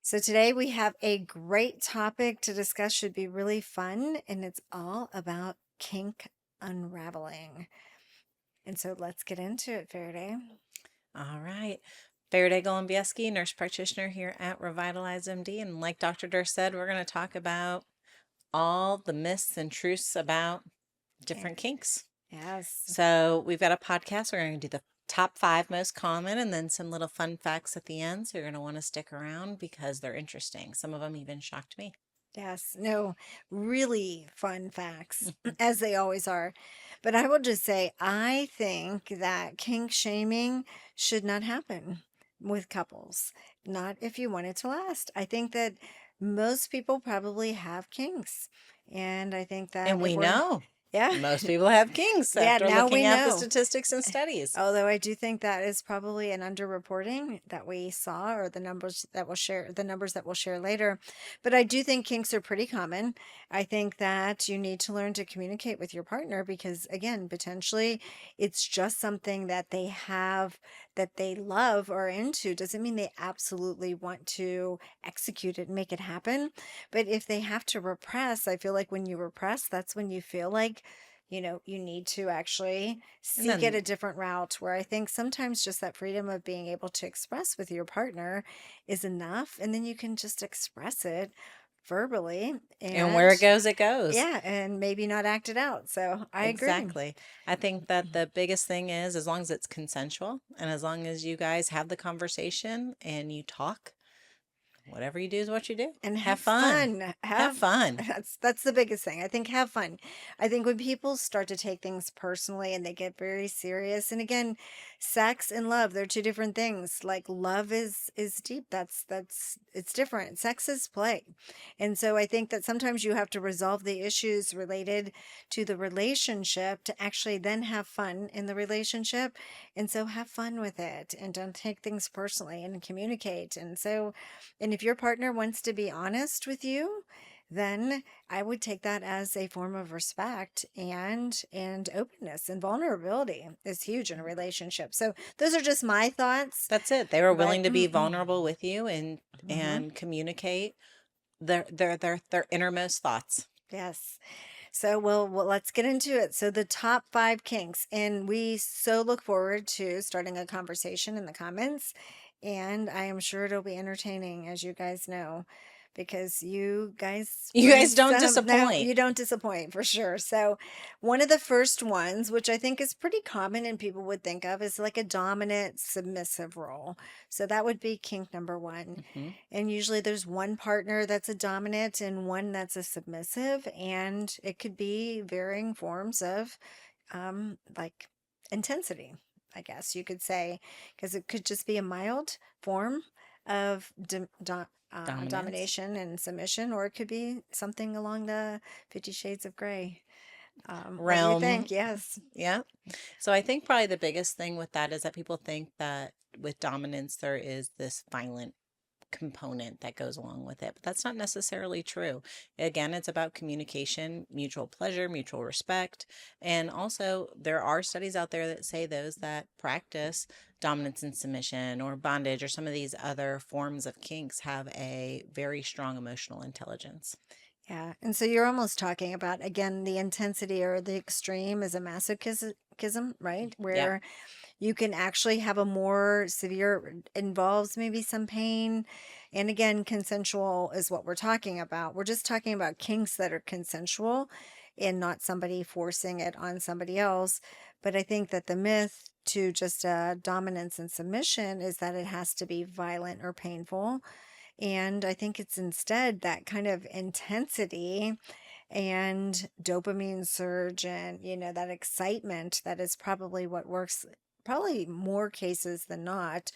So today we have a great topic to discuss, should be really fun, and it's all about kink unraveling. And so let's get into it, Faraday. All right. Farideh Golombieski, nurse practitioner here at Revitalize MD. And like Dr. Durst said, we're going to talk about all the myths and truths about Yeah. different kinks. Yes. So we've got a podcast. We're going to do the top 5 most common and then some little fun facts at the end. So you're going to want to stick around because they're interesting. Some of them even shocked me. Yes. No, really fun facts, as they always are. But I will just say, I think that kink shaming should not happen with couples, not if you want it to last. I think that most people probably have kinks. And I think that And if we we're, know yeah. most people have kinks Yeah, after now we looking at the know. statistics and studies. Although I do think that is probably an underreporting that we saw, or the numbers that we'll share later. But I do think kinks are pretty common. I think that you need to learn to communicate with your partner because, again, potentially it's just something that they have that they love or into. Doesn't mean they absolutely want to execute it and make it happen. But if they have to repress, I feel like when you repress, that's when you feel like you need to actually And seek it a then different route, where I think sometimes just that freedom of being able to express with your partner is enough. And then you can just express it verbally where and it goes, it goes. yeah, and maybe not act it out. So I agree. Exactly. I think that the biggest thing is as long as it's consensual and as long as you guys have the conversation and you talk, whatever you do is what you do. And have Have fun. fun. Have Have fun. that's the biggest thing. I think have fun. I think when people start to take things personally and they get very serious, and again, sex and love, they're two different things. Like love is deep. That's it's different. Sex is play. And so I think that sometimes you have to resolve the issues related to the relationship to actually then have fun in the relationship. And so have fun with it and don't take things personally and communicate. And if your partner wants to be honest with you, then I would take that as a form of respect and openness, and vulnerability is huge in a relationship. So those are just my thoughts, That's it. They were but willing to be vulnerable with you and mhm, communicate their innermost thoughts. yes. So well, let's get into it. So the top 5 kinks, and we so look forward to starting a conversation in the comments, and I am sure it'll be entertaining, as you guys know, because you guys You bring guys don't some. No, disappoint. you don't disappoint for sure. So one of the first ones, which I think is pretty common and people would think of, is like a dominant submissive role. So that would be kink number one. Hmm. And usually there's one partner that's a dominant and one that's a submissive. And it could be varying forms of like intensity, I guess you could say, because it could just be a mild form of Dominance. domination and submission, or it could be something along the 50 Shades of Grey. What do you Realm. think? Yes. Yeah. So I think probably the biggest thing with that is that people think that with dominance there is this violent component that goes along with it, but that's not necessarily true. Again, it's about communication, mutual pleasure, mutual respect, and also there are studies out there that say those that practice dominance and submission or bondage or some of these other forms of kinks have a very strong emotional intelligence. Yeah. And so you're almost talking about, again, the intensity or the extreme is a masochism, right? Yep. Where you can actually have a more severe, involves maybe some pain. And again, consensual is what we're talking about. We're just talking about kinks that are consensual and not somebody forcing it on somebody else. But I think that the myth to just dominance and submission is that it has to be violent or painful. And I think it's instead that kind of intensity and dopamine surge and, that excitement that is probably what works, probably more cases than not,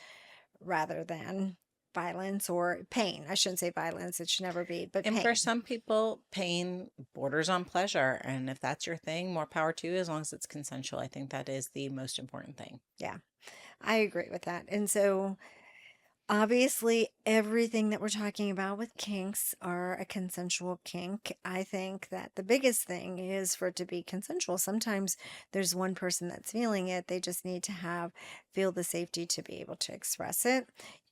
rather than violence or pain. I shouldn't say violence, it should never be, but And for pain. some people, pain borders on pleasure. And if that's your thing, more power to you as long as it's consensual. I think that is the most important thing. Yeah, I agree with that. And so obviously, everything that we're talking about with kinks are a consensual kink. I think that the biggest thing is for it to be consensual. Sometimes there's one person that's feeling it. They just need to feel the safety to be able to express it.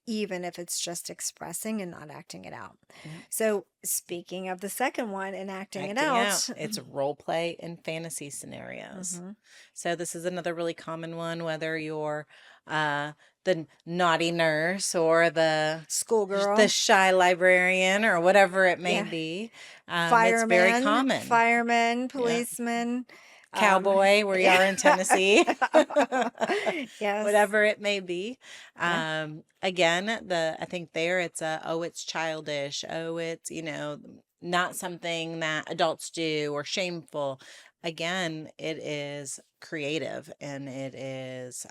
even if it's just expressing and not acting it out. Yep. So, speaking of the second one and acting it Acting out. out, It's role play and fantasy scenarios. hmm So this is another really common one, whether you're uh, the naughty nurse or the schoolgirl, shy librarian or whatever it may yeah, be. It's very fireman, common. firemen, Yeah. policemen, Cowboy, where you yeah. are in Tennessee, Yes, whatever it may be. yeah, Again, I think there it's oh, it's childish. Oh, it's, not something that adults do or shameful. Again, it is creative and it is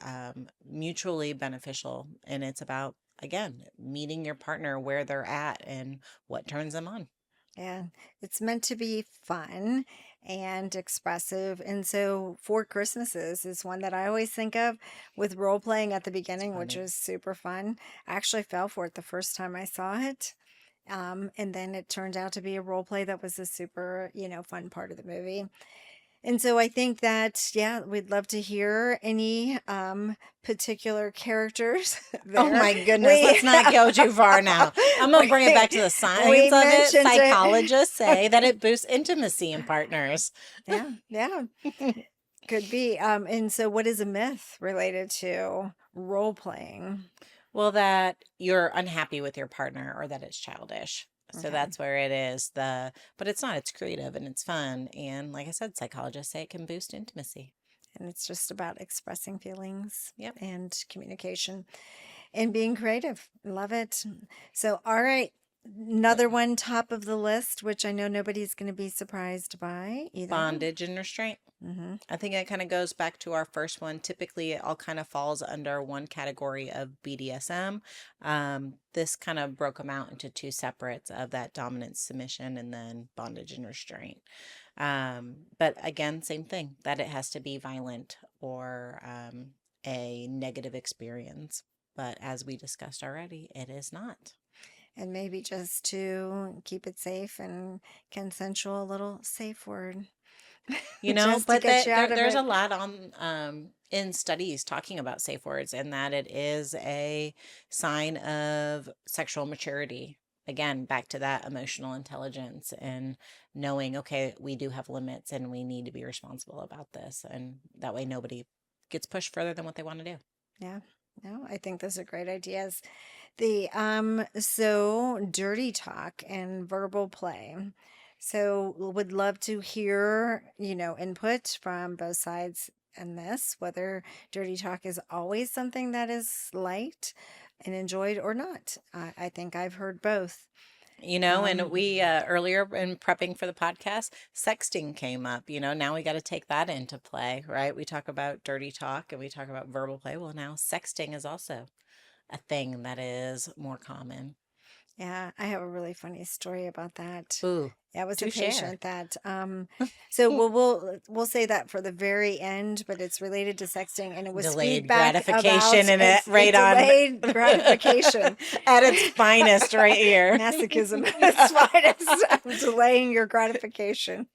mutually beneficial. And it's about, again, meeting your partner where they're at and what turns them on. yeah. It's meant to be fun and expressive. And so, Four Christmases is one that I always think of with role playing at the It's beginning, which funny. was super fun. I actually fell for it the first time I saw it. And then it turned out to be a role play that was a super, fun part of the movie. And so I think that, yeah, we'd love to hear any particular characters Oh there. my goodness, We let's not go too far now. I'm going to bring it back to the we science of it. mentioned it. Psychologists say that it boosts intimacy in partners. Yeah, yeah, could be. And so what is a myth related to role playing? Well, that you're unhappy with your partner or that it's childish. So Okay. that's where it is. But it's not, it's creative and it's fun. And like I said, psychologists say it can boost intimacy. And it's just about expressing feelings Yep. and communication and being creative. Love it. So, all right. Another one top of the list, which I know nobody's going to be surprised by either. Bondage and restraint. hmm I think it kind of goes back to our first one. Typically, it all kind of falls under one category of BDSM. This kind of broke them out into two separates of that dominance, submission, and then bondage and restraint. But again, same thing, that it has to be violent or a negative experience. But as we discussed already, it is not. And maybe just to keep it safe and consensual, a little safe word just to But get you out of there's a it. lot on in studies talking about safe words and that it is a sign of sexual maturity. Again, back to that emotional intelligence and knowing, okay, we do have limits and we need to be responsible about this. And that way nobody gets pushed further than what they want to do. Yeah. No, I think those are great ideas. So dirty talk and verbal play. So would love to hear, input from both sides in this, whether dirty talk is always something that is liked and enjoyed or not. I think I've heard both. And Um, we earlier in prepping for the podcast, sexting came up. Now we got to take that into play, right? We talk about dirty talk and we talk about verbal play. Well, now sexting is also a thing that is more common. Yeah, I have a really funny story about that. Ooh, Yeah, it was a do share. patient that so we'll say that for the very end, but it's related to sexting and it was Delayed feedback about gratification and it a right on delayed gratification. at its finest right here. Masochism at its finest. I'm delaying your gratification.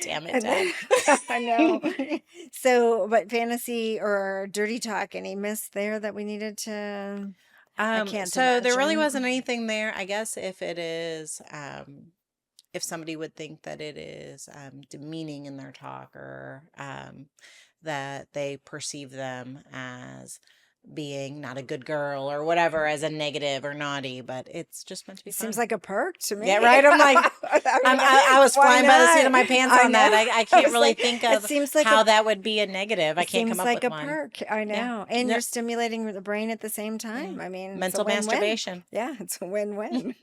Damn it, And Dad. then I know. So, but fantasy or dirty talk, any myths there that we needed to I can't So there really wasn't imagine. anything there. I guess if it is, if somebody would think that it is demeaning in their talk or that they perceive them as being not a good girl or whatever as a negative or naughty, but it's just meant to be It seems fun. like a perk to me. Yeah, right. I'm like, I mean, I was why flying by the seat of not? my pants I on that. know. I I can't was really like, think it of seems like how a that would be a negative. I it can't come seems up like with a one. perk. I Yeah. know. And No, you're stimulating the brain at the same yeah. time. I mean, it's a Mental win-win. masturbation. Yeah, it's a win-win.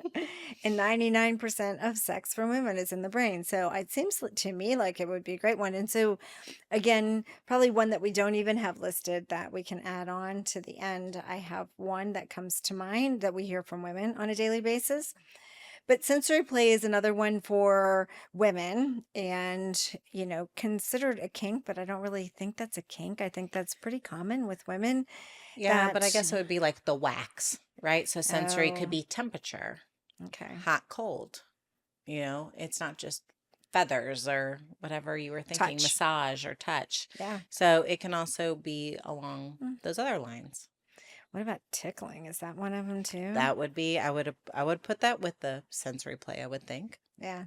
And 99% of sex for women is in the brain. So it seems to me like it would be a great one. And so again, probably one that we don't even have listed that we can add on to the end. I have one that comes to mind that we hear from women on a daily basis. But sensory play is another one for women and, considered a kink, but I don't really think that's a kink. I think that's pretty common with women Yeah, but I that, guess it would be like the wax, right? So sensory could oh, be temperature, okay, hot, cold. It's not just feathers or whatever you were thinking, touch. massage or touch. Yeah. So it can also be along Mm. those other lines. What about tickling? Is that one of them too? That would be, I would put that with the sensory play, I would think. Yeah.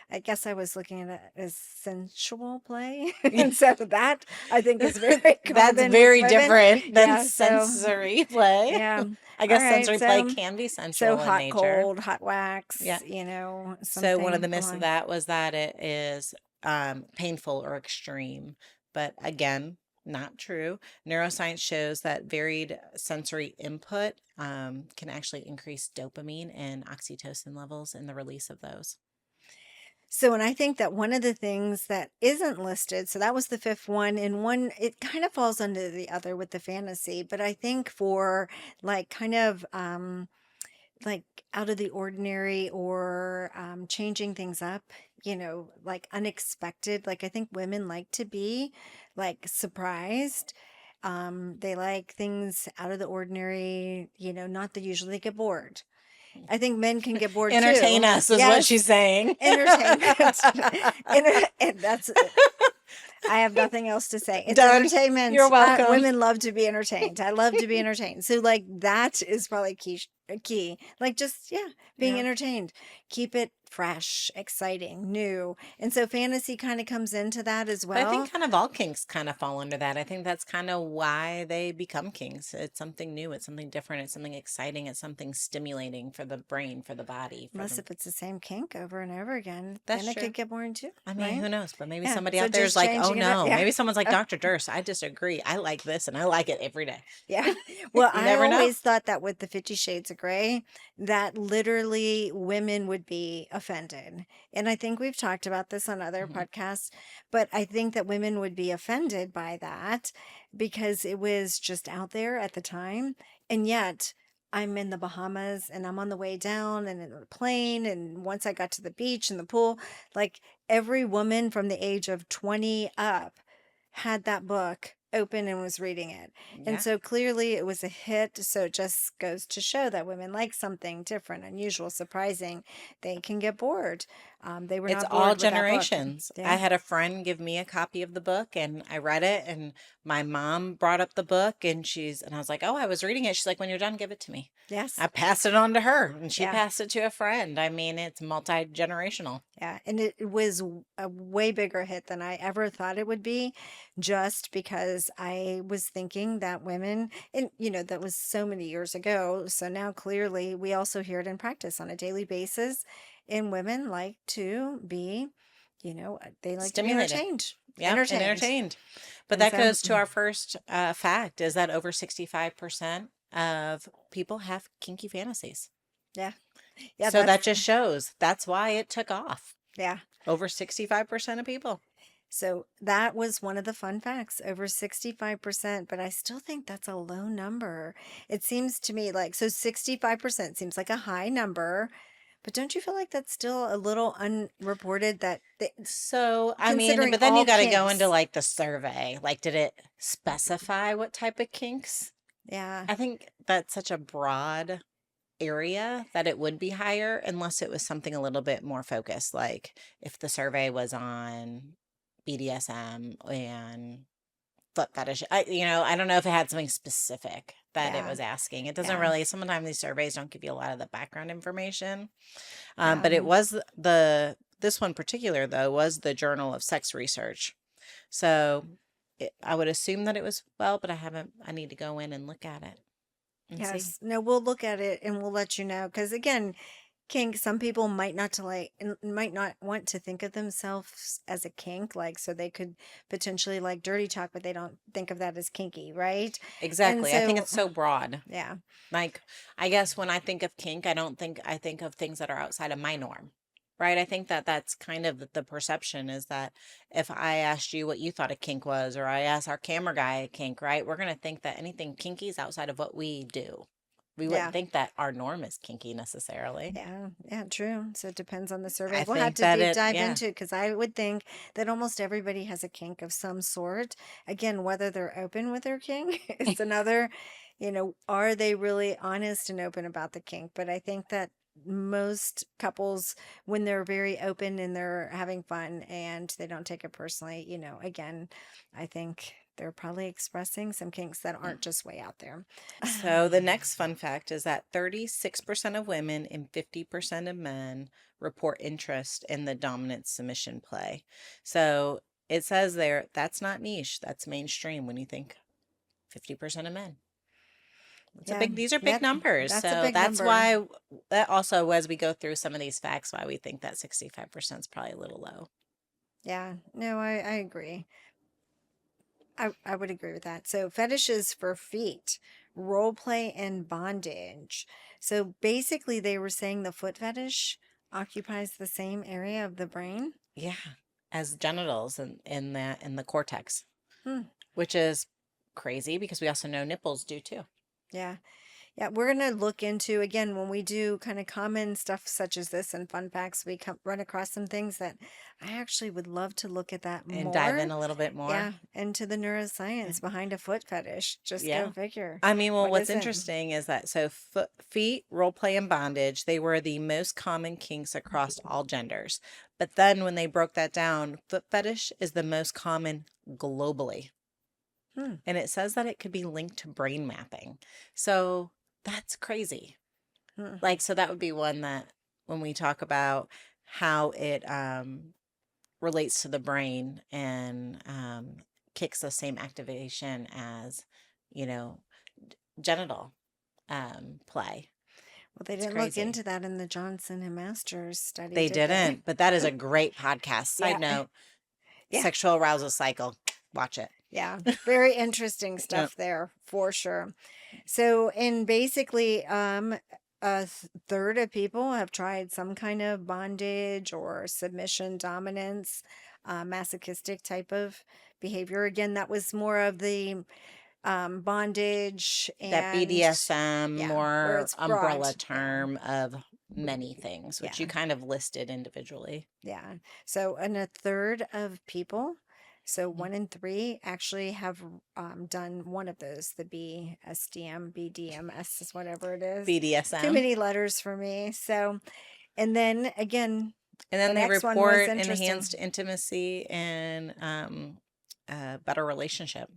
I guess I was looking at it as sensual play. And so that I think is very That's common with very women. different than Yeah. So, sensory play. yeah. I All guess right. sensory play can be So sensual in hot, nature. cold, hot Yeah. wax, So one of something the myths of along. that was that it is painful or extreme. But again, not true. Neuroscience shows that varied sensory input can actually increase dopamine and oxytocin levels in the release of those. So, and I think that one of the things that isn't listed, so that was the fifth one, and one, it kind of falls under the other with the fantasy, but I think for like kind of like out of the ordinary or changing things up, like unexpected, like I think women like to be like surprised. They like things out of the ordinary, not the usual, they get bored. I think men can get bored Entertain too. us is what she's Yes, saying. entertainment. And that's I have nothing else to say. It's Done. You're entertainment. welcome. Women love to be entertained. I love to be entertained. So like that is probably key. Like just being Yeah. entertained. Keep it fresh, exciting, new. And so fantasy kind of comes into that as But I well. think kind of all kinks kind of fall under that. I think that's kind of why they become kinks. It's something new, it's something different, it's something exciting, it's something stimulating for the brain, for the body, for Unless the if it's the same kink over and over again, That's then it true. could get boring too, I mean, right? who knows? But maybe Yeah. somebody So out there is just like, oh changing it up. no. Yeah. Maybe someone's like Dr. Durst. I disagree. I like this and I like it every day. Yeah. Well, You I never know. always thought that with the 50 Shades of Grey, that literally women would be offended. And I think we've talked about this on other Mhm. podcasts, but I think that women would be offended by that because it was just out there at the time. And yet, I'm in the Bahamas and I'm on the way down and in a plane. And once I got to the beach and the pool, like every woman from the age of 20 up had that book open and was reading it. And Yeah. so clearly it was a hit. So it just goes to show that women like something different, unusual, surprising. They can get bored. They were It's not all bored with that book. generations. I Yeah. had a friend give me a copy of the book and I read it and my mom brought up the book and I was like, "Oh, I was reading it." She's like, "When you're done, give it to me." Yes. I passed it on to her and she Yeah. passed it to a friend. I mean, it's multi-generational. Yeah. And it was a way bigger hit than I ever thought it would be, just because I was thinking that women, and that was so many years ago. So now clearly we also hear it in practice on a daily basis. And women like to be, they like to be Stimulated. entertained, Yeah, and entertained. entertained. But And that so, goes to our first fact is that over 65% of people have kinky fantasies. yeah. Yeah. So that That's, just shows that's why it took off. yeah. Over 65% of people. So that was one of the fun facts, over 65%, but I still think that's a low number. It seems to me like, so 65% seems like a high number, but don't you feel like that's still a little unreported that So, I mean, considering but then you all got to go into kinks? like the survey. Like, did it specify what type of kinks? Yeah. I think that's such a broad area that it would be higher unless it was something a little bit more focused. Like, if the survey was on BDSM and foot fetish. I don't know if it had something specific that it Yeah. was asking. It doesn't Yeah. really, sometimes these surveys don't give you a lot of the background information. Yeah. But it was this one particular though, was the Journal of Sex Research. So I would assume that it was but I need to go in and look at it and see. Yes. No, we'll look at it and we'll let you know. Because again, kink, some people might not to like and might not want to think of themselves as a kink, like so they could potentially like dirty talk, but they don't think of that as kinky, right? And Exactly. I think so, it's so broad. yeah, Like, I guess when I think of kink, I think of things that are outside of my norm. Right? I think that that's kind of the perception is that if I asked you what you thought a kink was, or I asked our camera guy a kink, right? We're going to think that anything kinky is outside of what we do. We wouldn't yeah, think that our norm is kinky necessarily. yeah, yeah, true. So it depends on the survey. I We'll have think to that deep it, dive yeah, into it because I would think that almost everybody has a kink of some sort. Again, whether they're open with their kink is another, are they really honest and open about the kink? But I think that most couples, when they're very open and they're having fun and they don't take it personally, again, I think they're probably expressing some kinks that aren't just way out there. So the next fun fact is that 36% of women and 50% of men report interest in the dominant submission play. So it says there that's not niche, that's mainstream when you think 50% of men. It's a Yeah, big, these are big that numbers. that's a So big that's number. why that also, as we go through some of these facts, why we think that 65% is probably a little low. Yeah, no, I agree. I would agree with that. So fetishes for feet, role play and bondage. So basically they were saying the foot fetish occupies the same area of the brain. Yeah, as genitals and in the cortex, Hmm. which is crazy because we also know nipples do too. Yeah. Yeah, we're going to look into again when we do kind of common stuff such as this and fun facts, we run across some things that I actually would love to look at that And dive more. in a little bit more. Yeah, into the Yeah. neuroscience behind a foot fetish. Just go Yeah. figure. I mean, well, What what's is it? interesting is that so feet, role play, and bondage, they were the most common kinks across all genders. But then when they broke that down, foot fetish is the most common globally. Hmm. And it says that it could be linked to brain mapping. So that's crazy. Hmm. Like, so that would be one that when we talk about how it relates to the brain and kicks the same activation as, you know, genital play. Well, they It's didn't look crazy. into that in the Johnson and Masters study, They did they? didn't, but that is a great podcast. Yeah. Side note, Yeah. sexual arousal cycle. Watch it. Yeah. Very interesting Yeah. stuff there for sure. So, and basically, third of people have tried some kind of bondage or submission dominance, masochistic type of behavior. Again, that was more of the bondage That and BDSM, yeah, where more it's umbrella broad. Yeah. term of many things, which you Yeah. kind of listed individually. Yeah. So, and a third of people, so Mhm. 1 in 3 actually have done one of those, the BSDM, BDMS is whatever it is. Too BDSM. many letters for me. So, and then again, And the then they next one was report interesting. enhanced intimacy and a better relationship.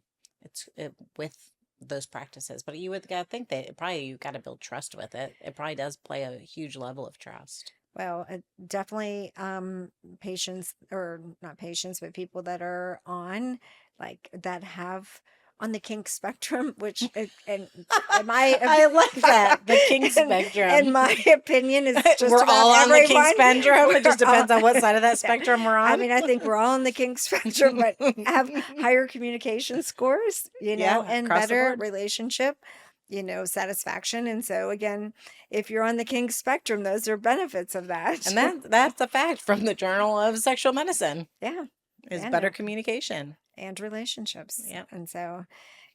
With those practices, but you would gotta think that probably you got to build trust with it. It probably does play a huge level of trust. Well, definitely patients, or not patients, but people that are on, like that have on the kink spectrum, which and in my I like that. The kink in spectrum. my opinion is just We're about all on the kink everyone. spectrum. It We're just all, depends on what side of that yeah. spectrum we're I on. mean, I think we're all on the kink spectrum, but have higher communication scores, Yeah, and across the better board. relationship, satisfaction. And so again, if you're on the kink spectrum, those are benefits of that. And that's a fact from the Journal of Sexual Medicine Yeah. is Yeah, better no. communication. And relationships. Yep. And so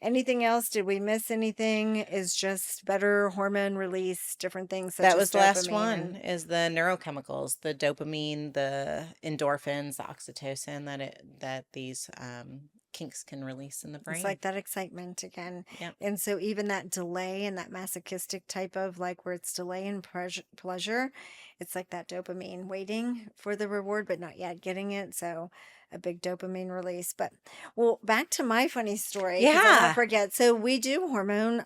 anything else? Did we miss anything? Is just better hormone release, different things such That as was the last dopamine one and is the neurochemicals, the dopamine, the endorphins, the oxytocin that these kinks can release in the it's brain. like that excitement again. Yep. And so even that delay and that masochistic type of like where it's delay and pleasure, it's like that dopamine waiting for the reward, but not yet getting it. So a big dopamine release. But well, back to my funny story because I won't Yeah. forget. So we do hormone,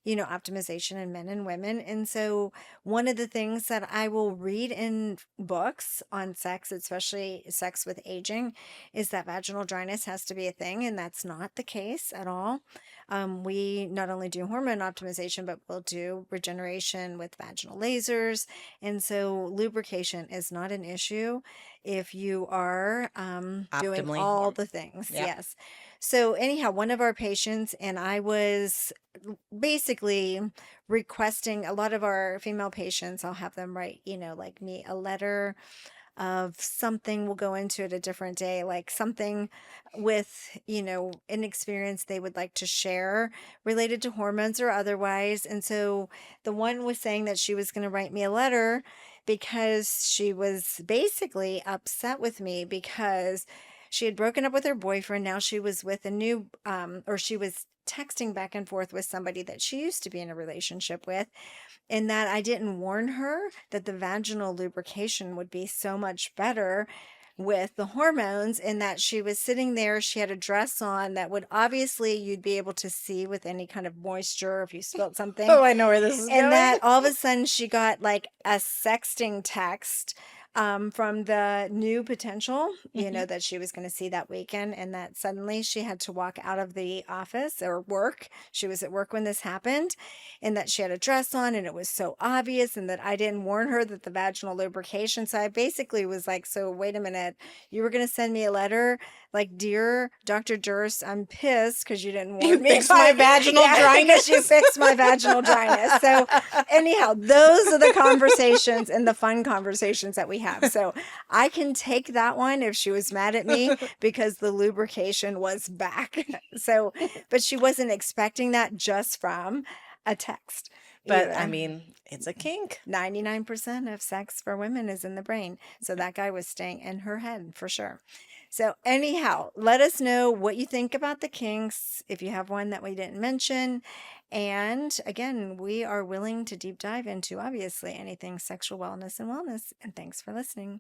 optimization in men and women. And so one of the things that I will read in books on sex, especially sex with aging, is that vaginal dryness has to be a thing, and that's not the case at all. We not only do hormone optimization, but we'll do regeneration with vaginal lasers. And so lubrication is not an issue if you are doing Optimally all horm. the things. Yep. Yes. So, anyhow, one of our patients, and I was basically requesting a lot of our female patients, I'll have them write, like me a letter of something. We'll go into it a different day, like something with, an experience they would like to share related to hormones or otherwise. And so the one was saying that she was going to write me a letter because she was basically upset with me because she had broken up with her boyfriend. Now she was with a new, or she was texting back and forth with somebody that she used to be in a relationship with, and that I didn't warn her that the vaginal lubrication would be so much better with the hormones, in that she was sitting there, she had a dress on that would obviously you'd be able to see with any kind of moisture if you spilled something, Oh, I know where this is and going. that all of a sudden she got like a sexting text from the new potential, Mhm. that she was going to see that weekend, and that suddenly she had to walk out of the office or work. She was at work when this happened, and that she had a dress on, and it was so obvious, and that I didn't warn her that the vaginal lubrication. So I basically was like, so wait a minute, you were going to send me a letter like, dear Dr. Durst, I'm pissed because you didn't You warn me. fixed my vaginal Yeah, because you dryness. fixed my vaginal dryness. So anyhow, those are the conversations and the fun conversations that we have. So I can take that one if she was mad at me because the lubrication was back. So, but she wasn't expecting that just from a text But I either. mean, it's a kink. 99% of sex for women is in the brain. So that guy was staying in her head for sure. So, anyhow, let us know what you think about the kinks, if you have one that we didn't mention. And again, we are willing to deep dive into obviously anything sexual wellness and wellness. And thanks for listening.